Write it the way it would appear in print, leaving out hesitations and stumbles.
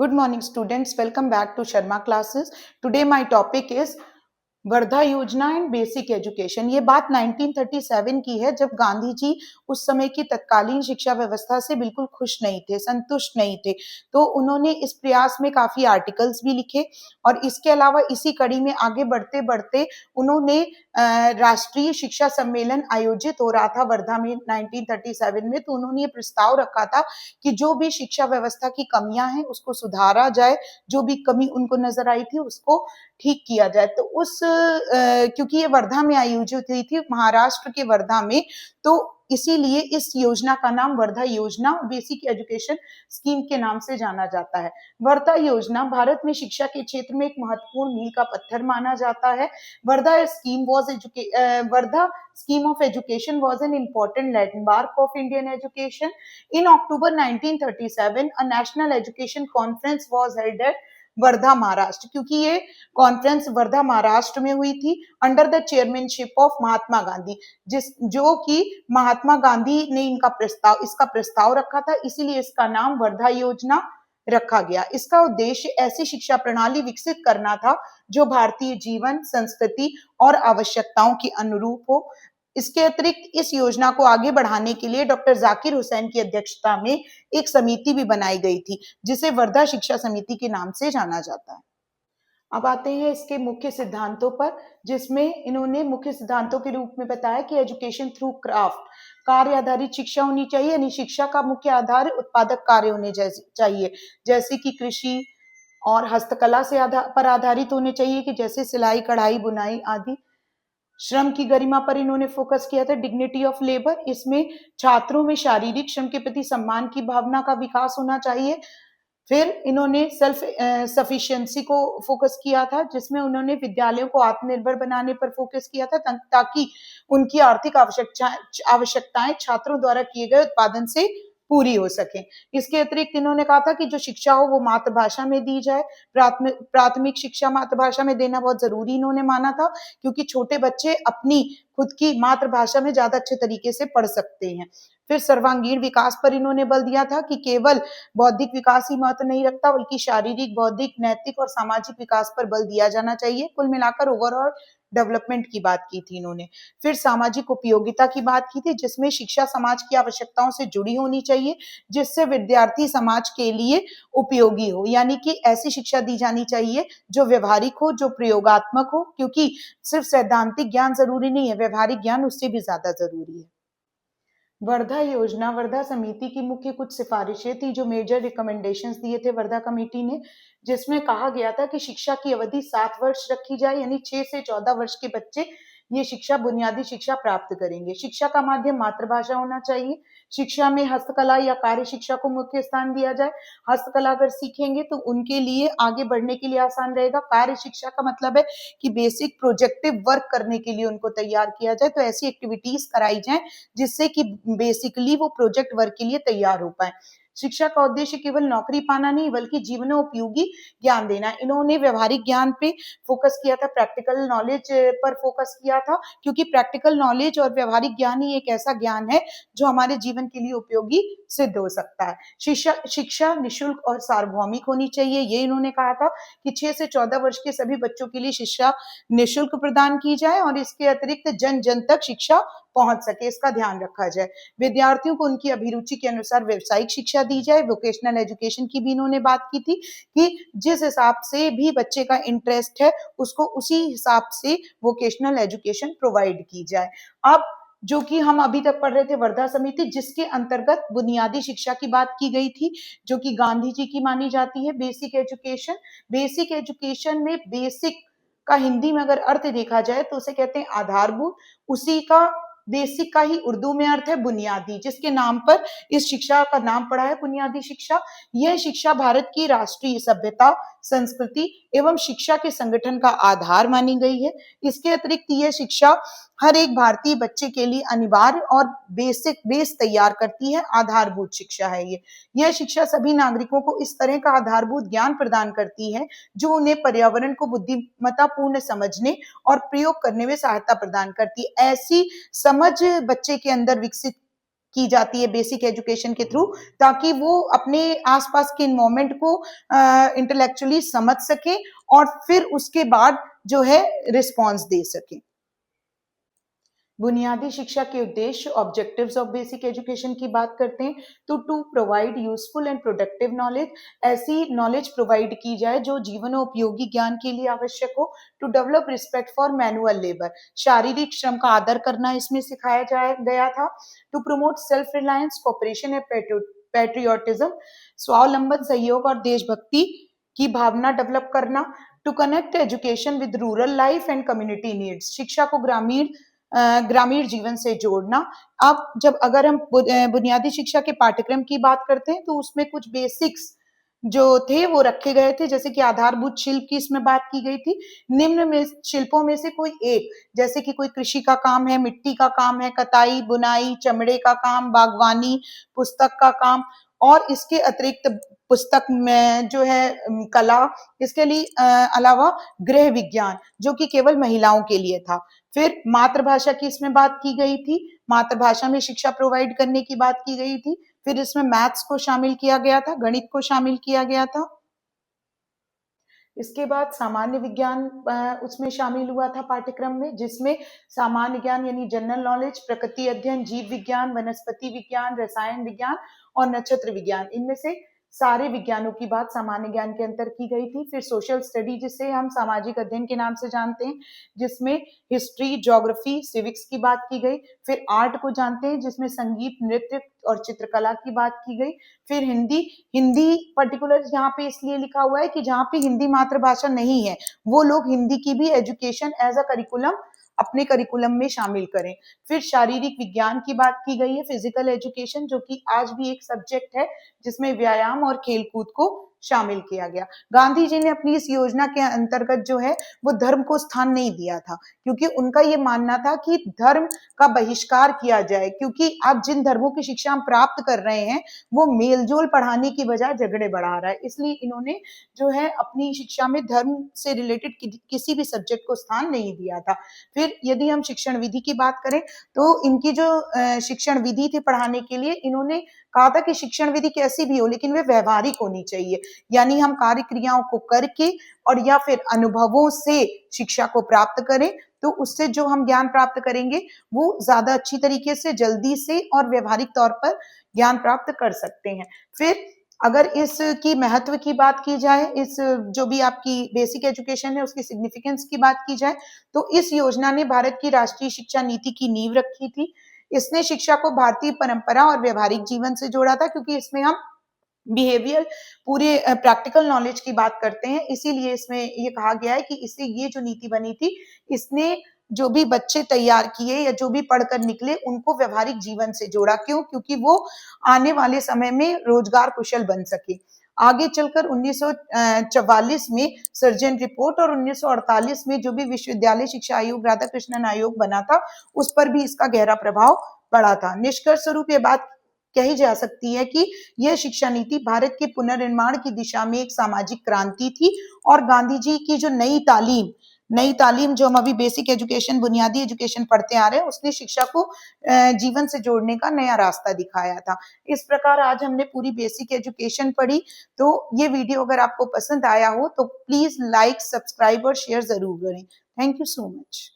Good morning, students. Welcome back to Sharma classes. Today, my topic is Wardha योजना and basic education. ये बात 1937 की है, जब गांधी जी उस समय की तत्कालीन शिक्षा व्यवस्था से बिल्कुल खुश नहीं थे, संतुष्ट नहीं थे। तो उन्होंने इस प्रयास में काफी आर्टिकल्स भी लिखे और इसके अलावा इसी कड़ी में आगे बढ़ते बढ़ते उन्होंने राष्ट्रीय शिक्षा सम्मेलन आयोजित हो रहा था वर्धा में 1937 में। तो उन्होंने ये प्रस्ताव रखा था कि जो भी शिक्षा व्यवस्था की कमियां हैं उसको सुधारा जाए, जो भी कमी उनको नजर आई थी उसको ठीक किया जाए। तो क्योंकि ये वर्धा में आयोजित हुई थी, महाराष्ट्र के वर्धा में, तो इसीलिए इस योजना का नाम वर्धा योजना बेसिक एजुकेशन स्कीम के नाम से जाना जाता है। वर्धा योजना भारत में शिक्षा के क्षेत्र में एक महत्वपूर्ण मील का पत्थर माना जाता है। Wardha scheme of education was an important landmark of Indian education. In October 1937, a national education conference was held at Wardha Maharashtra, क्योंकि ये कॉन्फ्रेंस वर्धा महाराष्ट्र में हुई थी under the chairmanship of Mahatma Gandhi, जो कि महात्मा गांधी ने इसका प्रस्ताव रखा था, इसीलिए इसका नाम वर्धा योजना रखा गया। इसका उद्देश्य ऐसी शिक्षा प्रणाली विकसित करना था जो भारतीय जीवन, संस्कृति और आवश्यकताओं के अनुरूप हो। इसके अतिरिक्त इस योजना को आगे बढ़ाने के लिए डॉक्टर जाकिर हुसैन की अध्यक्षता में एक समिति भी बनाई गई थी, जिसे वर्धा शिक्षा समिति के नाम से जाना जाता है। अब आते हैं इसके मुख्य सिद्धांतों पर, जिसमें इन्होंने मुख्य सिद्धांतों के रूप में बताया कि एजुकेशन थ्रू क्राफ्ट, कार्य आधारित शिक्षा होनी चाहिए, यानी शिक्षा का मुख्य आधार उत्पादक कार्य होने चाहिए, जैसे कि कृषि और हस्तकला से पर आधारित होने चाहिए, कि जैसे सिलाई, कढ़ाई, बुनाई आदि। श्रम की गरिमा पर इन्होंने फोकस किया था, डिग्निटी ऑफ लेबर। इसमें छात्रों में शारीरिक श्रम के प्रति सम्मान की भावना का विकास होना चाहिए। फिर इन्होंने सेल्फ सफिशिएंसी को फोकस किया था, जिसमें उन्होंने विद्यालयों को आत्मनिर्भर बनाने पर फोकस किया था, ताकि उनकी आर्थिक आवश्यकताएं छात्रों द्वारा किए गए उत्पादन से पूरी हो सके। इसके अतिरिक्त इन्होंने कहा था कि जो शिक्षा हो वो मातृभाषा में दी जाए। प्राथमिक शिक्षा मातृभाषा में देना बहुत जरूरी इन्होंने माना था, क्योंकि छोटे बच्चे अपनी खुद की मातृभाषा में ज्यादा अच्छे तरीके से पढ़ सकते हैं। फिर सर्वांगीण विकास पर इन्होंने बल दिया था, कि केवल बौद्धिक विकास ही महत्व नहीं रखता, बल्कि शारीरिक, बौद्धिक, नैतिक और सामाजिक विकास पर बल दिया जाना चाहिए। कुल मिलाकर ओवरऑल डेवलपमेंट की बात की थी इन्होंने। फिर सामाजिक उपयोगिता की बात की थी, जिसमें शिक्षा समाज की आवश्यकताओं से जुड़ी होनी चाहिए, जिससे विद्यार्थी समाज के लिए उपयोगी हो, यानी कि ऐसी शिक्षा दी जानी चाहिए जो व्यवहारिक हो, जो प्रयोगात्मक हो, क्योंकि सिर्फ सैद्धांतिक ज्ञान जरूरी नहीं है, व्यवहारिक ज्ञान उससे भी ज्यादा जरूरी है। वर्धा योजना, वर्धा समिति की मुख्य कुछ सिफारिशें थी, जो मेजर रिकमेंडेशंस दिए थे वर्धा कमेटी ने, जिसमें कहा गया था कि शिक्षा की अवधि 7 वर्ष रखी जाए, यानी 6 से 14 वर्ष के बच्चे ये शिक्षा, बुनियादी शिक्षा प्राप्त करेंगे। शिक्षा का माध्यम मातृभाषा होना चाहिए। शिक्षा में हस्तकला या कार्य शिक्षा को मुख्य स्थान दिया जाए। हस्तकला अगर सीखेंगे तो उनके लिए आगे बढ़ने के लिए आसान रहेगा। कार्य शिक्षा का मतलब है कि बेसिक प्रोजेक्टिव वर्क करने के लिए उनको तैयार किया जाए, तो ऐसी एक्टिविटीज कराई जाए जिससे कि बेसिकली वो प्रोजेक्ट वर्क के लिए तैयार हो पाए। शिक्षा का उद्देश्य केवल नौकरी पाना नहीं, बल्कि जीवनोपयोगी ज्ञान देना। इन्होंने व्यवहारिक ज्ञान पे फोकस किया था, प्रैक्टिकल नॉलेज पर फोकस किया था, क्योंकि प्रैक्टिकल नॉलेज और व्यवहारिक ज्ञान ही एक ऐसा ज्ञान है जो हमारे जीवन के लिए उपयोगी सिद्ध हो सकता है। शिक्षा निःशुल्क और सार्वभौमिक होनी चाहिए, ये इन्होंने कहा था कि 6 से 14 वर्ष के सभी बच्चों के लिए शिक्षा निःशुल्क प्रदान की जाए, और इसके अतिरिक्त जन जन तक शिक्षा पहुंच सके, इसका ध्यान रखा जाए। विद्यार्थियों को उनकी अभिरुचि के अनुसार व्यावसायिक शिक्षा दी जाए। वोकेशनल एजुकेशन की भी इन्होंने बात की थी, कि जिस हिसाब से भी बच्चे का इंटरेस्ट है उसको उसी हिसाब से वोकेशनल एजुकेशन प्रोवाइड की जाए। अब जो कि हम अभी तक पढ़ रहे थे वर्धा समिति, जिसके अंतर्गत बुनियादी शिक्षा की बात की गई थी, जो कि गांधी जी की मानी जाती है। बेसिक एजुकेशन, बेसिक एजुकेशन में बेसिक का हिंदी में अगर अर्थ देखा जाए तो उसे कहते हैं आधारभूत, उसी का बेसिक का ही उर्दू में अर्थ है बुनियादी, जिसके नाम पर इस शिक्षा का नाम पड़ा है बुनियादी शिक्षा। यह शिक्षा भारत की राष्ट्रीय सभ्यता, संस्कृति एवं शिक्षा के संगठन का आधार मानी गई है। इसके अतिरिक्त यह शिक्षा हर एक भारतीय बच्चे के लिए अनिवार्य और बेस तैयार करती है, आधारभूत शिक्षा है ये। यह शिक्षा सभी नागरिकों को इस तरह का आधारभूत ज्ञान प्रदान करती है जो उन्हें पर्यावरण को बुद्धिमत्तापूर्ण समझने और प्रयोग करने में सहायता प्रदान करती है। ऐसी समझ बच्चे के अंदर विकसित की जाती है बेसिक एजुकेशन के थ्रू, ताकि वो अपने आसपास के इन्वायरमेंट को इंटेलेक्चुअली समझ सके और फिर उसके बाद जो है रिस्पॉन्स दे सके। बुनियादी शिक्षा के उद्देश्य, ऑब्जेक्टिव्स ऑफ बेसिक एजुकेशन की बात करते हैं तो to provide useful and productive knowledge, ऐसी नॉलेज प्रोवाइड की जाए जो जीवनोपयोगी ज्ञान के लिए आवश्यक हो। To develop respect for manual labour, शारीरिक श्रम का आदर करना इसमें सिखाया गया था। To promote self reliance, cooperation and patriotism, स्वावलंबन, सहयोग और देशभक्ति की भावना डेवलप करना। To connect education with rural life and community needs, शिक्षा को ग्रामीण जीवन से जोड़ना। अब जब अगर हम बुनियादी शिक्षा के पाठ्यक्रम की बात करते हैं तो उसमें कुछ बेसिक्स जो थे वो रखे गए थे, जैसे कि आधारभूत शिल्प की इसमें बात की गई थी। निम्न में शिल्पों में से कोई एक, जैसे कि कोई कृषि का काम है, मिट्टी का काम है, कताई, बुनाई, चमड़े का काम, बागवानी, पुस्तक का काम, और इसके अतिरिक्त पुस्तक में जो है कला, इसके लिए अलावा गृह विज्ञान जो कि केवल महिलाओं के लिए था। फिर मातृभाषा की इसमें बात की गई थी, मातृभाषा में शिक्षा प्रोवाइड करने की बात की गई थी। फिर इसमें मैथ्स को शामिल किया गया था, गणित को शामिल किया गया था। इसके बाद सामान्य विज्ञान उसमें शामिल हुआ था पाठ्यक्रम में, जिसमें सामान्य ज्ञान यानी जनरल नॉलेज, प्रकृति अध्ययन, जीव विज्ञान, वनस्पति विज्ञान, रसायन विज्ञान और नक्षत्र विज्ञान, इनमें से सारे विज्ञानों की बात सामान्य ज्ञान के अंतर की गई थी। फिर सोशल स्टडी, जिसे हम सामाजिक अध्ययन के नाम से जानते हैं, जिसमें हिस्ट्री, ज्योग्राफी, सिविक्स की बात की गई। फिर आर्ट को जानते हैं, जिसमें संगीत, नृत्य और चित्रकला की बात की गई। फिर हिंदी, हिंदी पर्टिकुलर यहाँ पे इसलिए लिखा हुआ है कि जहाँ पे हिंदी मातृभाषा नहीं है वो लोग हिंदी की भी एजुकेशन एज अ करिकुलम अपने करिकुलम में शामिल करें। फिर शारीरिक विज्ञान की बात की गई है, फिजिकल एजुकेशन, जो कि आज भी एक सब्जेक्ट है जिसमें व्यायाम और खेलकूद को शामिल किया गया। गांधी जी ने अपनी इस योजना के अंतर्गत जो है वो धर्म को स्थान नहीं दिया था, क्योंकि उनका ये मानना था कि धर्म का बहिष्कार किया जाए, क्योंकि आज जिन धर्मों की शिक्षा हम प्राप्त कर रहे हैं वो मेलजोल पढ़ाने की बजाय झगड़े बढ़ा रहा है। इसलिए इन्होंने जो है अपनी शिक्षा में धर्म से रिलेटेड किसी भी सब्जेक्ट को स्थान नहीं दिया था। फिर यदि हम शिक्षण विधि की बात करें तो इनकी जो शिक्षण विधि थी पढ़ाने के लिए, इन्होंने कहा था कि शिक्षण विधि कैसी भी हो लेकिन वे व्यवहारिक होनी चाहिए, यानी हम कार्य क्रियाओं को करके और या फिर अनुभवों से शिक्षा को प्राप्त करें, तो उससे जो हम ज्ञान प्राप्त करेंगे वो ज्यादा अच्छी तरीके से, जल्दी से और व्यवहारिक तौर पर ज्ञान प्राप्त कर सकते हैं। फिर अगर इसकी महत्व की बात की जाए, इस जो भी आपकी बेसिक एजुकेशन है उसकी सिग्निफिकेंस की बात की जाए, तो इस योजना ने भारत की राष्ट्रीय शिक्षा नीति की नींव रखी थी। इसने शिक्षा को भारतीय परंपरा और व्यवहारिक जीवन से जोड़ा था, क्योंकि इसमें हम बिहेवियर पूरे प्रैक्टिकल नॉलेज की बात करते हैं। इसीलिए इसमें ये कहा गया है कि इससे ये जो नीति बनी थी, इसने जो भी बच्चे तैयार किए या जो भी पढ़कर निकले उनको व्यवहारिक जीवन से जोड़ा। क्यों? क्योंकि वो आने वाले समय में रोजगार कुशल बन सके। आगे चलकर 1944 में सर्जन रिपोर्ट और 1948 में जो भी विश्वविद्यालय शिक्षा आयोग, राधा कृष्णन आयोग बना था, उस पर भी इसका गहरा प्रभाव पड़ा था। निष्कर्ष स्वरूप ये बात कही जा सकती है कि यह शिक्षा नीति भारत के पुनर्निर्माण की दिशा में एक सामाजिक क्रांति थी, और गांधी जी की जो नई तालीम जो हम अभी बेसिक एजुकेशन, बुनियादी एजुकेशन पढ़ते आ रहे हैं, उसने शिक्षा को जीवन से जोड़ने का नया रास्ता दिखाया था। इस प्रकार आज हमने पूरी बेसिक एजुकेशन पढ़ी। तो ये वीडियो अगर आपको पसंद आया हो तो प्लीज लाइक, सब्सक्राइब और शेयर जरूर करें। Thank you so much.